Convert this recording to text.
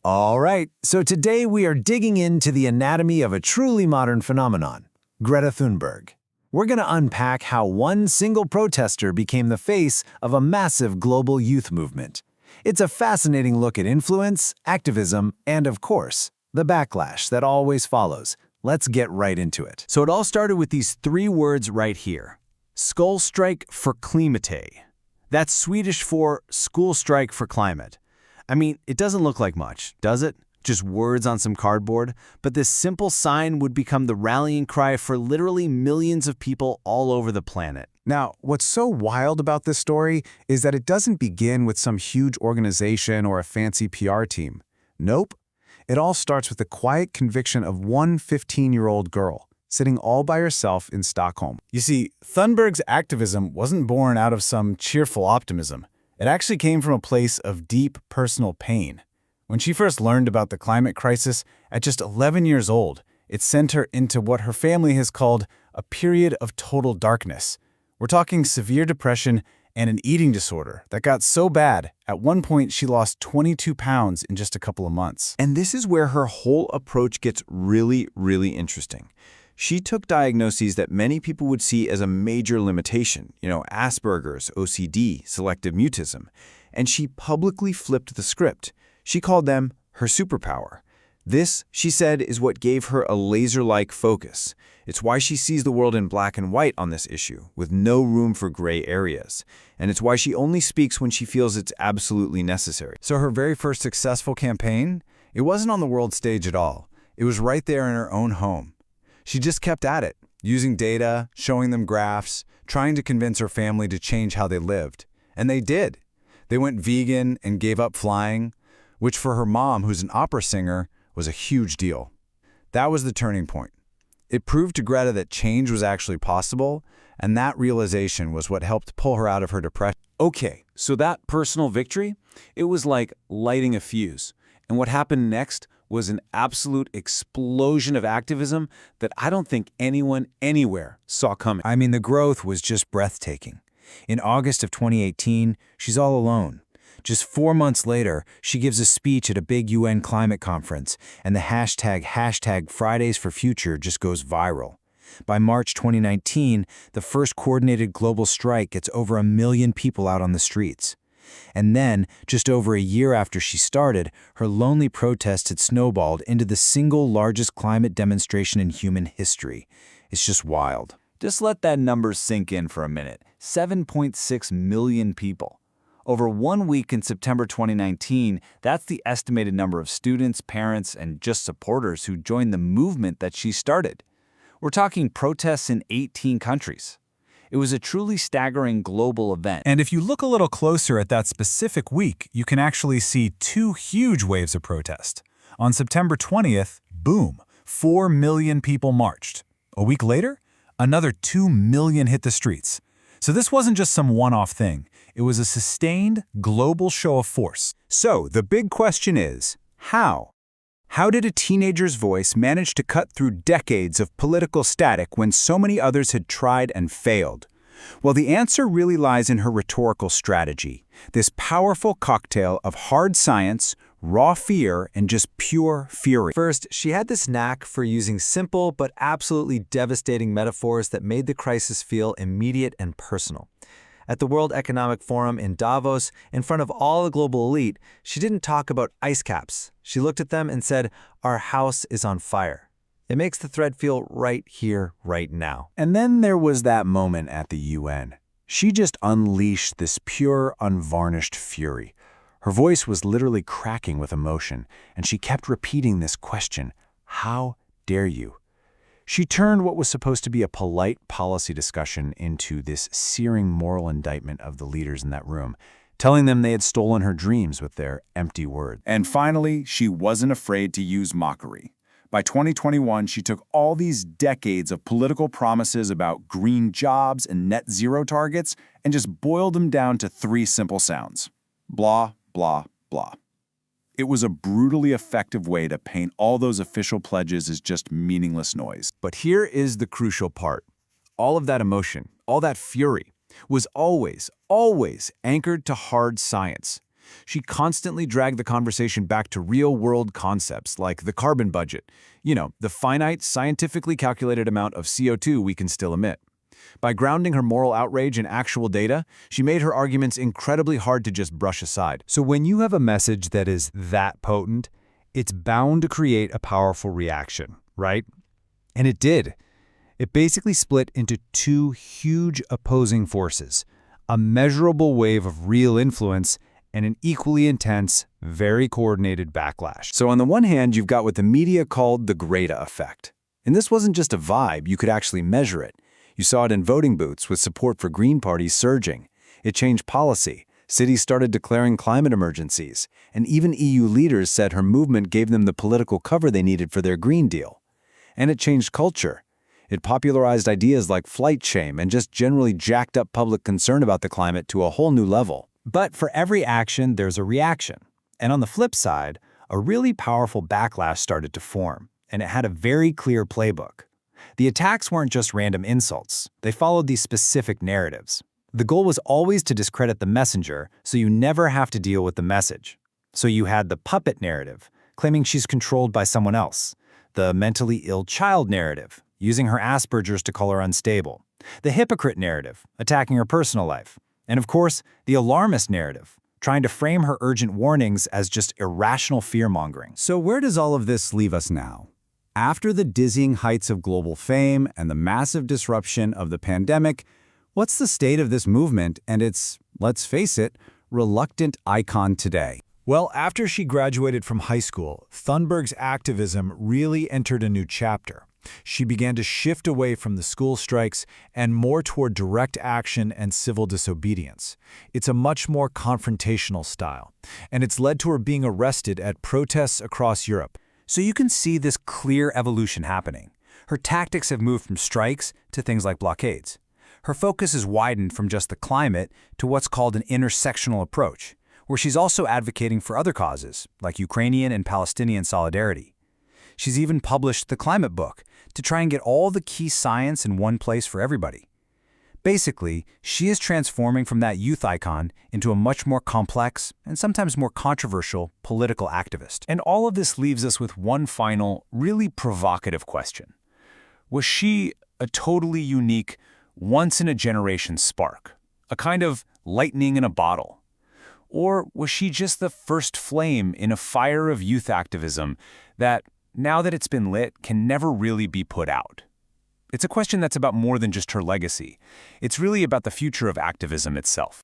All right, so today we are digging into the anatomy of a truly modern phenomenon, Greta Thunberg. We're going to unpack how one single protester became the face of a massive global youth movement. It's a fascinating look at influence, activism, and of course, the backlash that always follows. Let's get right into it. So it all started with these three words right here. Skull strike för klimatet. That's Swedish for school strike for climate. I mean, it doesn't look like much, does it? Just words on some cardboard. But this simple sign would become the rallying cry for literally millions of people all over the planet. Now, what's so wild about this story is that it doesn't begin with some huge organization or a fancy PR team. Nope. It all starts with the quiet conviction of one 15-year-old girl sitting all by herself in Stockholm. You see, Thunberg's activism wasn't born out of some cheerful optimism. It actually came from a place of deep personal pain. When she first learned about the climate crisis at just 11 years old, it sent her into what her family has called a period of total darkness. We're talking severe depression and an eating disorder that got so bad, at one point she lost 22 pounds in just a couple of months. And this is where her whole approach gets really, really interesting. She took diagnoses that many people would see as a major limitation, Asperger's, OCD, selective mutism, and she publicly flipped the script. She called them her superpower. This, she said, is what gave her a laser-like focus. It's why she sees the world in black and white on this issue, with no room for gray areas. And it's why she only speaks when she feels it's absolutely necessary. So her very first successful campaign, it wasn't on the world stage at all. It was right there in her own home. She just kept at it, using data, showing them graphs, trying to convince her family to change how they lived. And they did. They went vegan and gave up flying, which for her mom, who's an opera singer, was a huge deal. That was the turning point. It proved to Greta that change was actually possible, and that realization was what helped pull her out of her depression. Okay, so that personal victory, it was like lighting a fuse. And what happened next was an absolute explosion of activism that I don't think anyone anywhere saw coming. I mean, the growth was just breathtaking. In August of 2018, she's all alone. Just 4 months later, she gives a speech at a big UN climate conference, and the hashtag Fridays for Future just goes viral. By March 2019, the first coordinated global strike gets over 1 million people out on the streets. And then, just over a year after she started, her lonely protest had snowballed into the single largest climate demonstration in human history. It's just wild. Just let that number sink in for a minute. 7.6 million people. Over 1 week in September 2019, that's the estimated number of students, parents, and just supporters who joined the movement that she started. We're talking protests in 18 countries. It was a truly staggering global event. And if you look a little closer at that specific week, you can actually see two huge waves of protest. On September 20th, boom, 4 million people marched. A week later, another 2 million hit the streets. So this wasn't just some one-off thing. It was a sustained, global show of force. So the big question is, how? How did a teenager's voice manage to cut through decades of political static when so many others had tried and failed? Well, the answer really lies in her rhetorical strategy, this powerful cocktail of hard science, raw fear, and just pure fury. First, she had this knack for using simple but absolutely devastating metaphors that made the crisis feel immediate and personal. At the World Economic Forum in Davos, in front of all the global elite, she didn't talk about ice caps. She looked at them and said, "Our house is on fire." It makes the thread feel right here, right now. And then there was that moment at the UN. She just unleashed this pure, unvarnished fury. Her voice was literally cracking with emotion, and she kept repeating this question, "How dare you?" She turned what was supposed to be a polite policy discussion into this searing moral indictment of the leaders in that room, telling them they had stolen her dreams with their empty words. And finally, she wasn't afraid to use mockery. By 2021, she took all these decades of political promises about green jobs and net zero targets and just boiled them down to 3 simple sounds. Blah, blah, blah. It was a brutally effective way to paint all those official pledges as just meaningless noise. But here is the crucial part. All of that emotion, all that fury, was always anchored to hard science. She constantly dragged the conversation back to real-world concepts like the carbon budget, the finite, scientifically calculated amount of CO2 we can still emit. By grounding her moral outrage in actual data, she made her arguments incredibly hard to just brush aside. So when you have a message that is that potent, it's bound to create a powerful reaction, right? And it did. It basically split into two huge opposing forces, a measurable wave of real influence and an equally intense, very coordinated backlash. So on the one hand, you've got what the media called the Greta effect. And this wasn't just a vibe, you could actually measure it. You saw it in voting booths with support for Green parties surging. It changed policy. Cities started declaring climate emergencies. And even EU leaders said her movement gave them the political cover they needed for their Green Deal. And it changed culture. It popularized ideas like flight shame and just generally jacked up public concern about the climate to a whole new level. But for every action, there's a reaction. And on the flip side, a really powerful backlash started to form, and it had a very clear playbook. The attacks weren't just random insults. They followed these specific narratives. The goal was always to discredit the messenger, so you never have to deal with the message. So you had the puppet narrative, claiming she's controlled by someone else. The mentally ill child narrative, using her Asperger's to call her unstable. The hypocrite narrative, attacking her personal life. And of course, the alarmist narrative, trying to frame her urgent warnings as just irrational fear-mongering. So where does all of this leave us now? After the dizzying heights of global fame and the massive disruption of the pandemic, what's the state of this movement and its, let's face it, reluctant icon today? Well, after she graduated from high school, Thunberg's activism really entered a new chapter. She began to shift away from the school strikes and more toward direct action and civil disobedience. It's a much more confrontational style, and it's led to her being arrested at protests across Europe. So you can see this clear evolution happening. Her tactics have moved from strikes to things like blockades. Her focus has widened from just the climate to what's called an intersectional approach, where she's also advocating for other causes, like Ukrainian and Palestinian solidarity. She's even published the Climate Book to try and get all the key science in one place for everybody. Basically, she is transforming from that youth icon into a much more complex and sometimes more controversial political activist. And all of this leaves us with one final, really provocative question. Was she a totally unique, once-in-a-generation spark? A kind of lightning in a bottle? Or was she just the first flame in a fire of youth activism that, now that it's been lit, can never really be put out? It's a question that's about more than just her legacy. It's really about the future of activism itself.